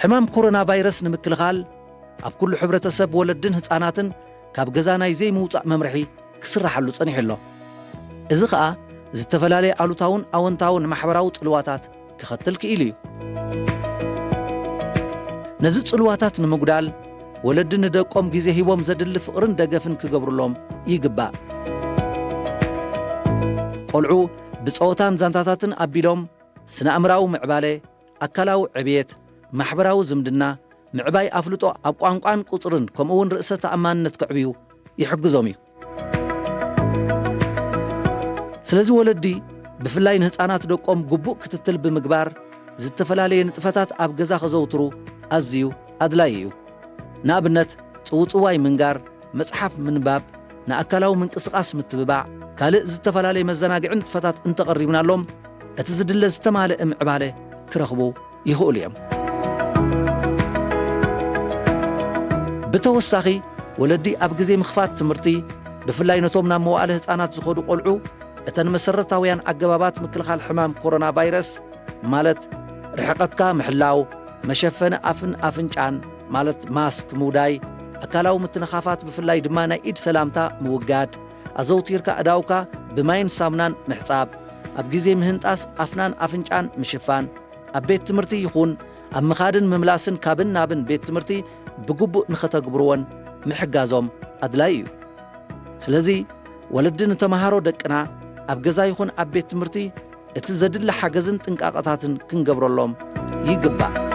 ሕማም ኮሮና ቫይረስ ንምክልኻል ኣብ ኩሉ ሕብረተሰብ ወለድን ህፃናትን ካብ ገዛ ናይ ዘይምውፃእ መምርሒ ክስራሓሉ ጸኒሑ ኣሎ። እዚ ከዓ ዝተፈላለየ ኣሉታውን ኣወንታውን ማሕበራዊ ጽልዋታት ክኸትል ክኢሉ እዩ። ነዚ ጽልዋታት ንምጉዳል ወለድን ንደቆም ግዜ ሂቦም ዘድሊ ፍቕርን ደገፍን ክገብሩሎም ይግባእ። ቆልዑ ብፀወታን ዛንታታትን ኣቢሎም ስነ-ኣእምራዊ ምዕባለ፣ ኣካላዊ ዕብየት፣ ማሕበራዊ ዝምድና፣ ምዕባይ ኣፍልጦ ኣብ ቋንቋን ቁፅርን ከምኡውን ርእሰ ተኣማንነት ክዕብዩ ይሕግዞም እዩ። ስለዚ ወለዲ ብፍላይ ንህፃናት ደቆም ግቡእ ክትትል ብምግባር ዝተፈላለየ ንጥፈታት ኣብ ገዛ ክዘውትሩ ኣዝዩ ኣድላይ እዩ። ንኣብነት ጽውጽዋይ ምንጋር፣ መጽሓፍ ምንባብ፣ ንኣካላዊ ምንቅስቓስ ምትብባዕ፣ ካልእ ዝተፈላለየ መዘናግዕን ንጥፈታት እንተቐሪብናሎም እቲ ዝድለ ዝተማልአ ምዕባለ ክረኽቡ ይኽእሉ እዮም። ብተወሳኺ ወለዲ ኣብ ግዜ ምኽፋት ትምህርቲ ብፍላይ ነቶም ናብ መዋእለ ህፃናት ዝኸዱ ቆልዑ እተን መሰረታውያን ኣገባባት ምክልኻል ሕማም ኮሮና ቫይረስ ማለት ርሕቐትካ ምሕላው፣ መሸፈኒ ኣፍን ኣፍንጫን ማለት ማስክ ምውዳይ፣ ኣካላዊ ምትንኻፋት ብፍላይ ድማ ናይ ኢድ ሰላምታ ምውጋድ፣ ኣዘውቲርካ እዳውካ ብማይን ሳሙናን ምሕጻብ፣ ኣብ ግዜ ምህንጣስ ኣፍናን ኣፍንጫን ምሽፋን፣ ኣብ ቤት ትምህርቲ ይኹን ኣብ ምኻድን ምምላስን ካብን ናብን ቤት ትምህርቲ ብግቡእ ንኸተግብርዎን ምሕጋዞም ኣድላይ እዩ። ስለዚ ወለዲ ንተምሃሮ ደቅና ኣብ ገዛ ይኹን ኣብ ቤት ትምህርቲ እቲ ዘድሊ ሓገዝን ጥንቃቐታትን ክንገብረሎም ይግባእ።